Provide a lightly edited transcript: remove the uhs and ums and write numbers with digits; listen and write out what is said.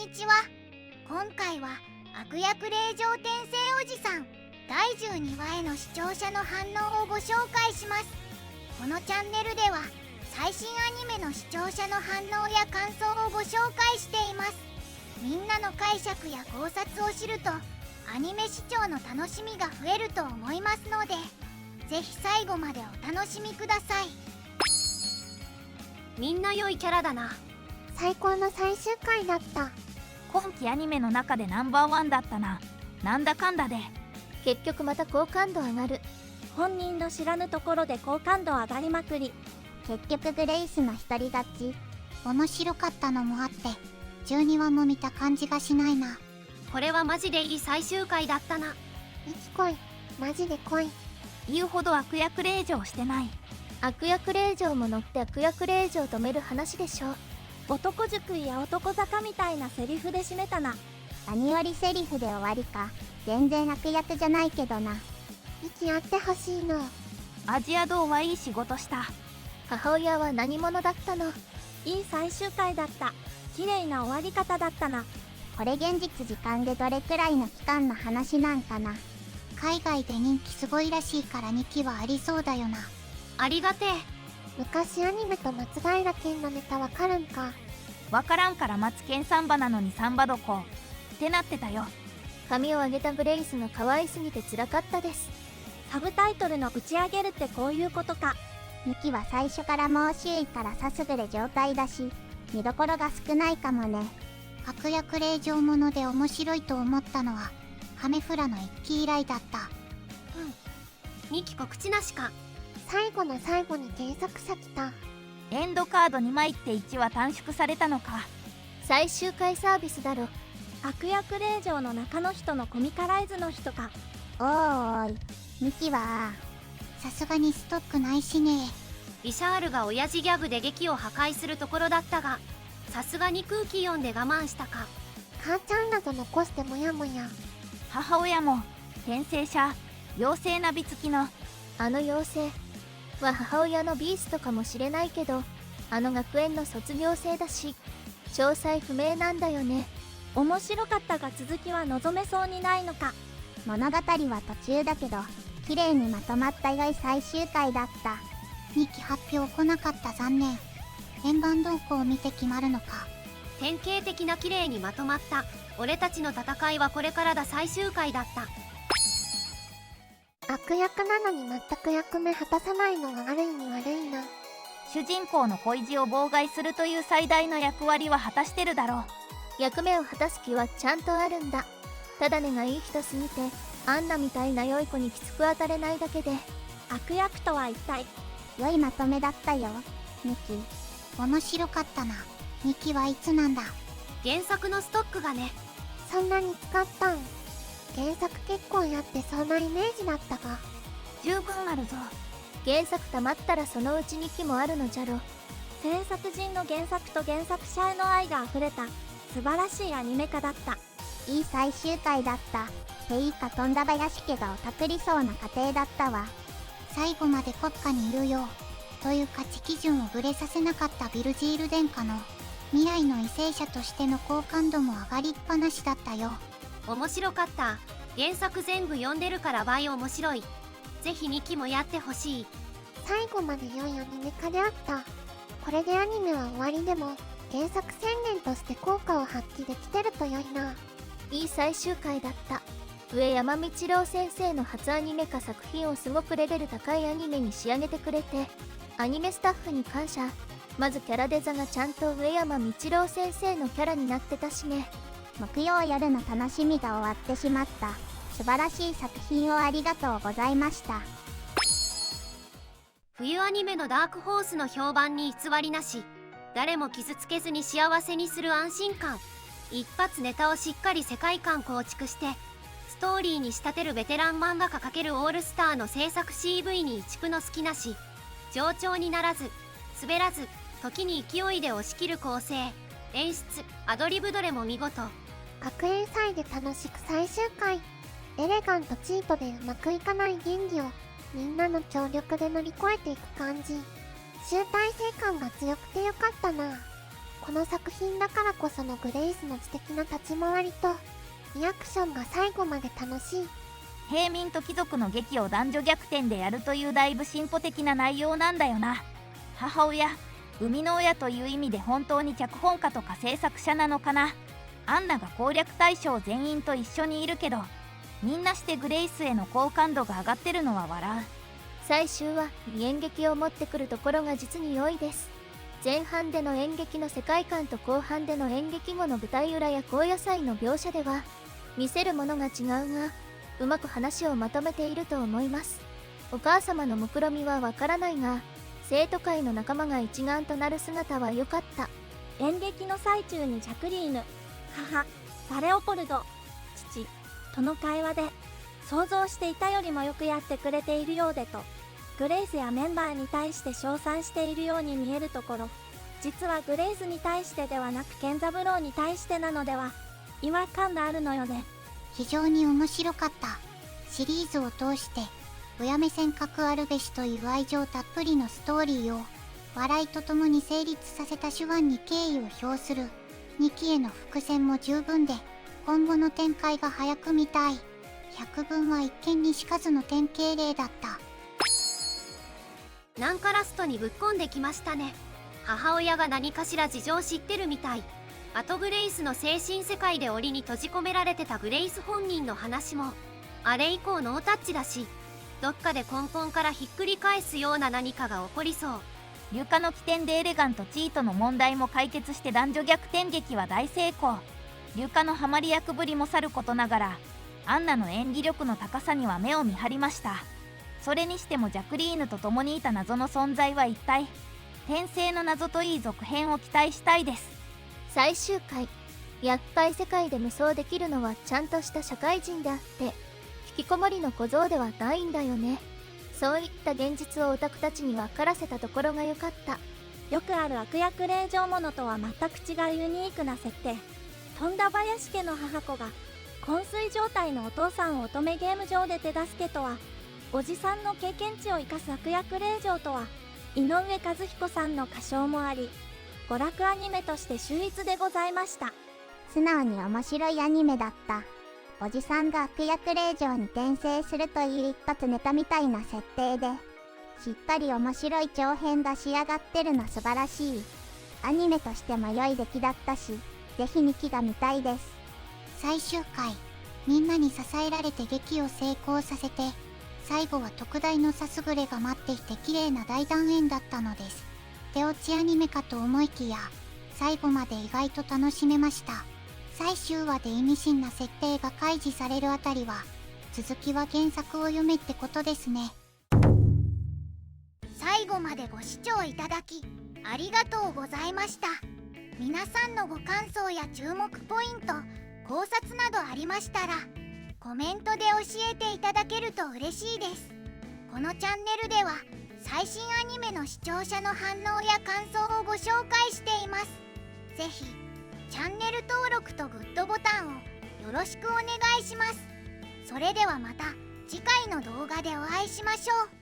にちは。今回は悪役令嬢転生おじさん第12話への視聴者の反応をご紹介します。このチャンネルでは最新アニメの視聴者の反応や感想をご紹介しています。みんなの解釈や考察を知るとアニメ視聴の楽しみが増えると思いますので、ぜひ最後までお楽しみください。みんな良いキャラだな。最高の最終回だった。今期アニメの中でナンバーワンだったな。なんだかんだで結局また好感度上がる。本人の知らぬところで好感度上がりまくり。結局グレイスの独り勝ち。面白かったのもあって12話も見た感じがしないな。これはマジでいい最終回だったな。ミキ来い、マジで来い。言うほど悪役令嬢してない。悪役令嬢も乗って悪役令嬢止める話でしょ。男塾や男坂みたいなセリフで締めたな。何よりセリフで終わりか。全然悪役じゃないけどな。ミキやってほしいの。アジア堂はいい仕事した。母親は何者だったの。いい最終回だった。綺麗な終わり方だったな。これ現実時間でどれくらいの期間の話なんかな。海外で人気すごいらしいから2期はありそうだよな。ありがてえ。昔アニメと松平健のネタわかるんか。わからんからマツケンサンバなのにサンバどこってなってたよ。髪を上げたグレイスが可愛すぎて辛かったです。サブタイトルの打ち上げるってこういうことか。ミキは最初からもう周囲からさすぐれ状態だし、見どころが少ないかもね。悪役令嬢もので面白いと思ったのはハメフラの1期以来だった。2期告知なしか。最後の最後に原作者来た。エンドカード2枚って1話短縮されたのか。最終回サービスだろ。悪役令嬢の中の人のコミカライズの人か。おーい、ミキはさすがにストックないしね。リシャールが親父ギャグで劇を破壊するところだったが、さすがに空気読んで我慢したか。母ちゃんなど残してもやもや。母親も転生者妖精ナビ付きのあの妖精は母親のビーストかもしれないけど、あの学園の卒業生だし詳細不明なんだよね。面白かったが続きは望めそうにないのか。物語は途中だけど綺麗にまとまった良い最終回だった。2期発表来なかった残念。円盤動向を見て決まるのか。典型的な綺麗にまとまった俺たちの戦いはこれからだ最終回だった。悪役なのに全く役目果たさないのがある意味悪いな。主人公の恋路を妨害するという最大の役割は果たしてるだろう。役目を果たす気はちゃんとあるんだ。ただねがいい人すぎてアンナみたいな良い子にきつく当たれないだけで。悪役とは一体。良いまとめだったよミキ。面白かったな。2期はいつなんだ。原作のストックがね。そんなに使ったん。原作結構やってそんなイメージだったが。十分あるぞ。原作たまったらそのうち2期もあるのじゃろ。制作陣の原作と原作者への愛があふれた素晴らしいアニメ化だった。いい最終回だった。ていいか富田林家がおたくりそうな家庭だったわ。最後まで国家にいるよという価値基準をぶれさせなかったビルジール殿下の未来の為政者としての好感度も上がりっぱなしだったよ。面白かった。原作全部読んでるから倍面白い。ぜひ2期もやってほしい。最後まで良いアニメ化であった。これでアニメは終わりでも原作宣言として効果を発揮できてると良いな。いい最終回だった。上山道郎先生の初アニメ化作品をすごくレベル高いアニメに仕上げてくれてアニメスタッフに感謝。まずキャラデザがちゃんと上山道郎先生のキャラになってたしね。木曜夜の楽しみが終わってしまった。素晴らしい作品をありがとうございました。冬アニメのダークホースの評判に偽りなし。誰も傷つけずに幸せにする安心感。一発ネタをしっかり世界観構築してストーリーに仕立てるベテラン漫画家×オールスターの制作 CV に一区の好きなし。冗長にならず滑らず時に勢いで押し切る構成演出アドリブどれも見事。学園祭で楽しく最終回。エレガントチートでうまくいかない演技をみんなの協力で乗り越えていく感じ。集大成感が強くてよかったな。この作品だからこそのグレイスの知的な立ち回りとリアクションが最後まで楽しい。平民と貴族の劇を男女逆転でやるというだいぶ進歩的な内容なんだよな。母親、生みの親という意味で本当に脚本家とか制作者なのかな。アンナが攻略対象全員と一緒にいるけど、みんなしてグレイスへの好感度が上がってるのは笑う。最終は演劇を持ってくるところが実に良いです。前半での演劇の世界観と後半での演劇後の舞台裏や高野菜の描写では見せるものが違うが、うまく話をまとめていると思います。お母様の目論見みはわからないが、生徒会の仲間が一丸となる姿は良かった。演劇の最中にジャクリーヌ、母、パレオポルド、父との会話で、想像していたよりもよくやってくれているようでと、グレイスやメンバーに対して称賛しているように見えるところ、実はグレイスに対してではなくケンザブローに対してなのでは、違和感があるのよね。非常に面白かった。シリーズを通して親目線格あるべしという愛情たっぷりのストーリーを笑いとともに成立させた手腕に敬意を表する。2期への伏線も十分で、今後の展開が早く見たい。百聞は一見にしかずの典型例だった。なんかラストにぶっこんできましたね。母親が何かしら事情知ってるみたい。あとグレイスの精神世界で檻に閉じ込められてたグレイス本人の話もあれ以降ノータッチだし、どっかで根本からひっくり返すような何かが起こりそう。リュカの起点でエレガンとチートの問題も解決して男女逆転劇は大成功。リュカのハマり役ぶりもさることながら、アンナの演技力の高さには目を見張りました。それにしてもジャクリーヌと共にいた謎の存在は一体。転生の謎といい続編を期待したいです。最終回、厄介世界で無双できるのはちゃんとした社会人であって、引きこもりの小僧ではないんだよね。そういった現実をオタクたちに分からせたところが良かった。よくある悪役令嬢ものとは全く違うユニークな設定。富田林家の母子が昏睡状態のお父さんを乙女ゲーム上で手助けとは、おじさんの経験値を生かす悪役令嬢とは、井上和彦さんの歌唱もあり、娯楽アニメとして秀逸でございました。素直に面白いアニメだった。おじさんが悪役令嬢に転生するという一発ネタみたいな設定で、しっかり面白い長編が仕上がってるの素晴らしい。アニメとしても良い出来だったし、ぜひ2期が見たいです。最終回、みんなに支えられて劇を成功させて、最後は特大のさすぐれが待っていて綺麗な大団円だったのです。手落ちアニメかと思いきや、最後まで意外と楽しめました。最終話で意味深な設定が開示されるあたりは、続きは原作を読めってことですね。最後までご視聴いただき、ありがとうございました。皆さんのご感想や注目ポイント、考察などありましたら、コメントで教えていただけると嬉しいです。このチャンネルでは、最新アニメの視聴者の反応や感想をご紹介しています。ぜひチャンネル登録とグッドボタンをよろしくお願いします。それではまた次回の動画でお会いしましょう。